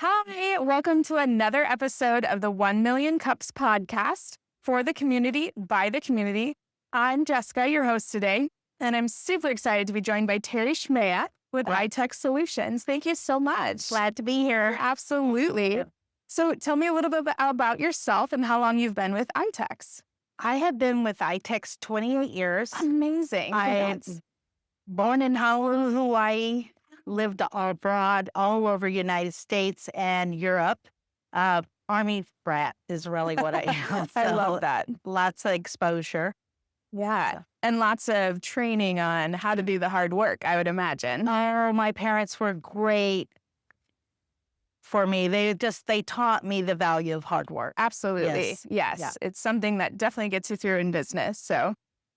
Hi, welcome to another episode of the 1 Million Cups podcast for the community, by the community. I'm Jessica, your host today, and I'm super excited to be joined by Terri Smieja with ITEX Solutions. Thank you so much. Glad to be here. Absolutely. So tell me a little bit about yourself and how long you've been with ITEX. I have been with ITEX 28 years. Amazing. I'm born in Honolulu, Hawaii, lived abroad all over United States and Europe. Army brat is really what I am. I love that. Lots of exposure. Yeah. And lots of training on how to do the hard work, I would imagine. Oh, my parents were great for me. They taught me the value of hard work. Absolutely. Yes. Yeah. It's something that definitely gets you through in business.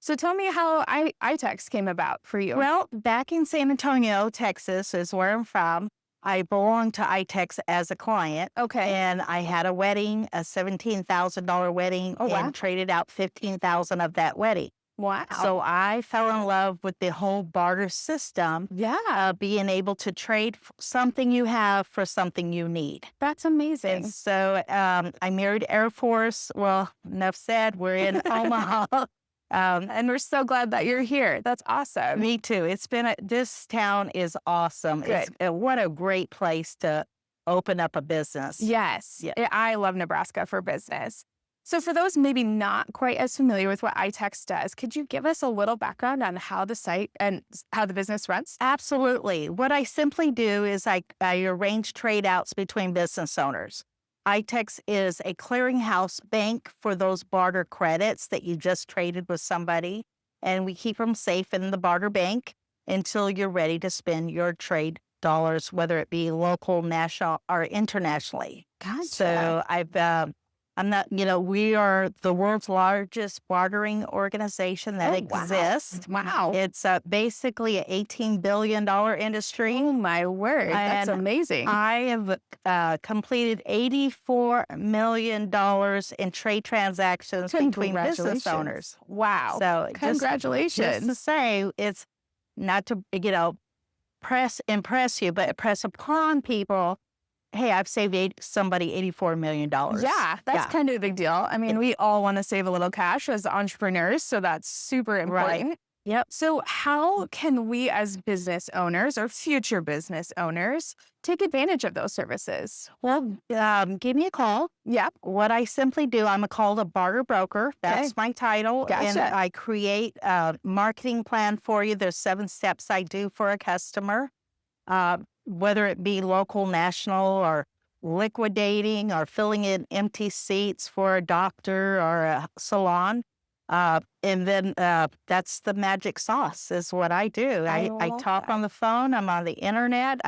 So tell me how ITEX came about for you. Well, back in San Antonio, Texas is where I'm from. I belonged to ITEX as a client. Okay. And I had a wedding, a $17,000 wedding, and traded out $15,000 of that wedding. Wow. So I fell in love with the whole barter system. Yeah. Being able to trade something you have for something you need. That's amazing. And so I married Air Force. Well, enough said. We're in Omaha. And we're so glad that you're here. That's awesome. Me too. This town is awesome. Good. What a great place to open up a business. Yes. Yeah. I love Nebraska for business. So for those maybe not quite as familiar with what ITEX does, could you give us a little background on how the site and how the business runs? Absolutely. What I simply do is I arrange trade outs between business owners. ITEX is a clearinghouse bank for those barter credits that you just traded with somebody, and we keep them safe in the barter bank until you're ready to spend your trade dollars, whether it be local, national, or internationally. Gotcha. So we are the world's largest bartering organization that exists. Wow. It's basically an $18 billion industry. Oh, my word. That's amazing. I have completed $84 million in trade transactions between business owners. Wow. So congratulations. Just to say, it's not to, impress you, but press upon people. Hey, I've saved somebody $84 million. Yeah, that's kind of a big deal. I mean, we all want to save a little cash as entrepreneurs, so that's super important. Right. Yep. So how can we as business owners or future business owners take advantage of those services? Well, give me a call. Yep. What I simply do, I'm called a barter broker. That's my title. Gotcha. And I create a marketing plan for you. There's 7 steps I do for a customer. Whether it be local, national, or liquidating or filling in empty seats for a doctor or a salon. And then that's the magic sauce is what I do. I talk on the phone. I'm on the internet.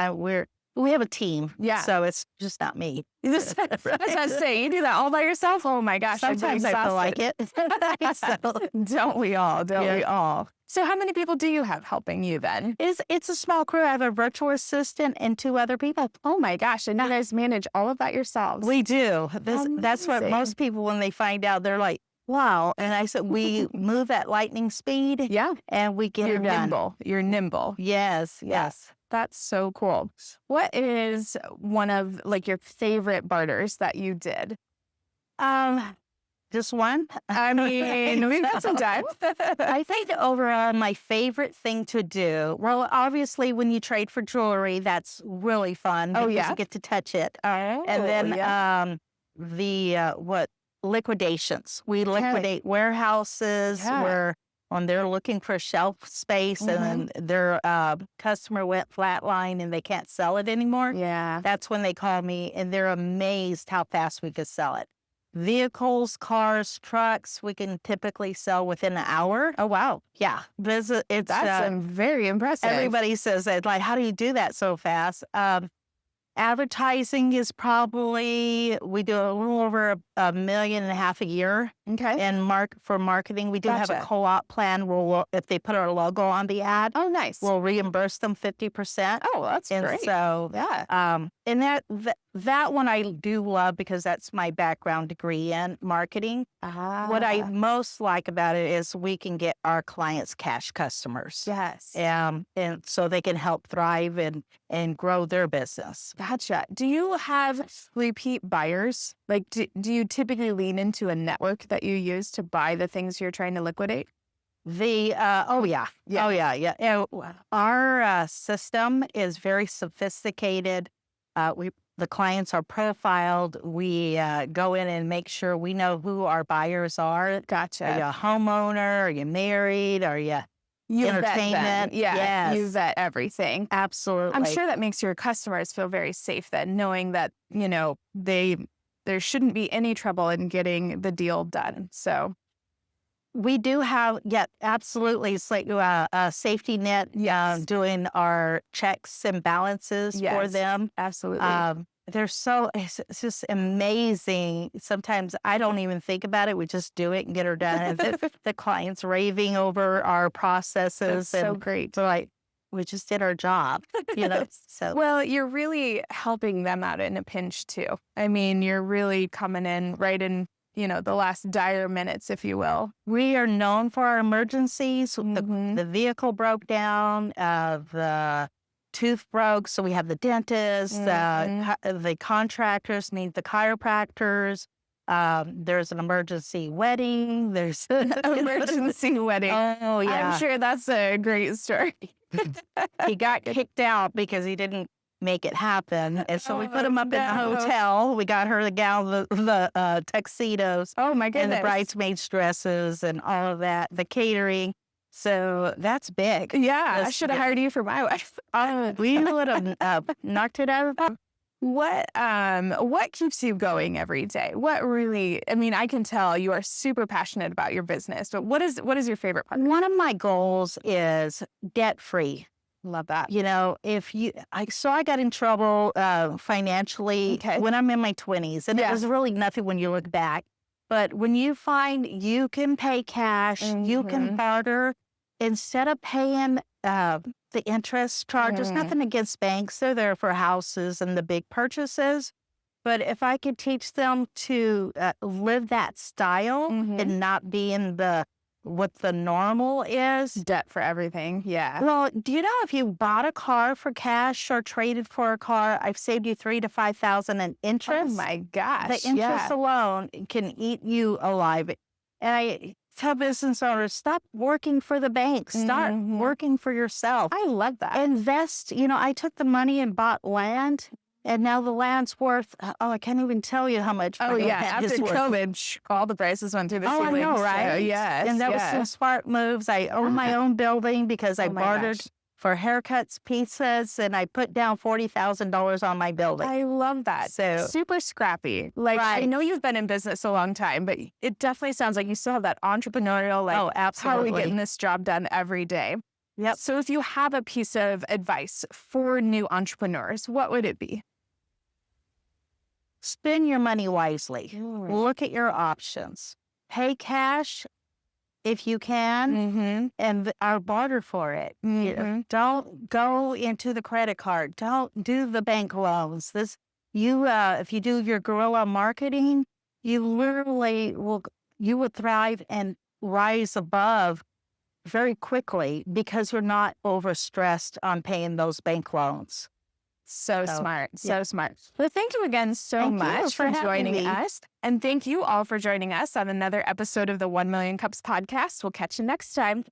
We have a team. Yeah. So it's just not me. As I say, you do that all by yourself? Oh my gosh. Sometimes I feel like it. Don't we all? We all? So how many people do you have helping you then? It's a small crew. I have a virtual assistant and 2 other people. Oh my gosh. And you guys manage all of that yourselves? We do. That's what most people, when they find out, they're like, wow. And I said, we move at lightning speed. Yeah. And we get it done. You're nimble. Yes. That's so cool. What is one of your favorite barters that you did? Just one? I mean, we've got some time. I think overall my favorite thing to do, well, obviously when you trade for jewelry, that's really fun. Oh, because you get to touch it. Oh, and then liquidations. We liquidate warehouses where when they're looking for shelf space and then their customer went flatline and they can't sell it anymore. Yeah. That's when they call me and they're amazed how fast we could sell it. Vehicles, cars, trucks, we can typically sell within an hour. Oh, wow. Yeah. That's very impressive. Everybody says that, how do you do that so fast? Advertising is probably, we do a little over $1.5 million a year. Okay. And for marketing, we do have a co-op plan where if they put our logo on the ad, nice. We'll reimburse them 50%. Oh, that's great. So, yeah. and that one I do love because that's my background degree in marketing. What I most like about it is we can get our clients cash customers. Yes. And so they can help thrive and grow their business. Gotcha. Do you have repeat buyers? Like, do you typically lean into a network that you use to buy the things you're trying to liquidate? Oh yeah. Yeah. Oh yeah. Yeah. Our system is very sophisticated. The clients are profiled. We go in and make sure we know who our buyers are. Gotcha. Are you a homeowner? Are you married? Are you You entertainment? vet them. Yeah. You Yes, vet everything. absolutely. I'm sure that makes your customers feel very safe then, knowing that, there shouldn't be any trouble in getting the deal done. So We do have, yeah, absolutely. It's like a safety net, Yes. doing our checks and balances for Yes. them. absolutely. It's just amazing. Sometimes I don't even think about it. We just do it and get her done. And the client's raving over our processes. That's so And great. so we just did our job, you know. So Well, you're really helping them out in a pinch too. I mean, you're really coming in right in, the last dire minutes, if you will. we are known for our emergencies. Mhm. The vehicle broke down, the tooth broke, so we have the dentist, Mhm. the contractors need the chiropractors. There's an emergency wedding. There's Emergency wedding. Oh yeah. I'm sure that's a great story. He got kicked out because he didn't make it happen, and so we put Oh, him up in the no. hotel. We got her the gown, the tuxedos, Oh my and goodness. the bridesmaids' dresses, and all of that. The catering. So that's big. Yeah, I That's should have big. hired you for my wife. We would have knocked it out of the park. What keeps you going every day? What really, I mean, I can tell you are super passionate about your business, but what is your favorite part? One of my goals is debt free. Love that. I got in trouble financially Okay. when I'm in my 20s, and Yeah. it was really nothing when you look back. But when you find you can pay cash, you can Mhm. barter instead of paying the interest charges. Mhm. Nothing against banks; they're there for houses and the big purchases. But if I could teach them to live that style Mhm. and not be in what the normal is. Debt for everything. Yeah. Well, do you know if you bought a car for cash or traded for a car, I've saved you $3,000 to $5,000 in Oh interest. my gosh. The interest Yeah. alone can eat you alive. And I tell business owners, stop working for the bank. Start Mhm. working for yourself. I love that. Invest. I took the money and bought land, and now the land's worth, I can't even tell you how much. Oh my yeah. land After is worth. COVID, all the prices went through the Oh, I ceiling. know, So, right? yes. And that was some yes. smart moves. I own my Yeah. own building because I Oh my bartered gosh. for haircuts, pizzas, and I put down $40,000 on my building. I love that. So- super scrappy. Like I Right. know you've been in business a long time, but it definitely sounds like you still have that entrepreneurial, like, Oh, how are absolutely. we getting this job done every day? Yep. So if you have a piece of advice for new entrepreneurs, what would it be? Spend your money wisely. Mm. Look at your options. Pay cash if you can, Mm-hmm. and or barter for it. Don't go into the credit card. Don't do the bank loans. If you do your guerrilla marketing, you literally you will thrive and rise above very quickly because you're not overstressed on paying those bank loans. So So, smart. yeah. So smart. Well, thank you again so Thank you much for for having joining me. us. And thank you all for joining us on another episode of the 1 Million Cups podcast. We'll catch you next time.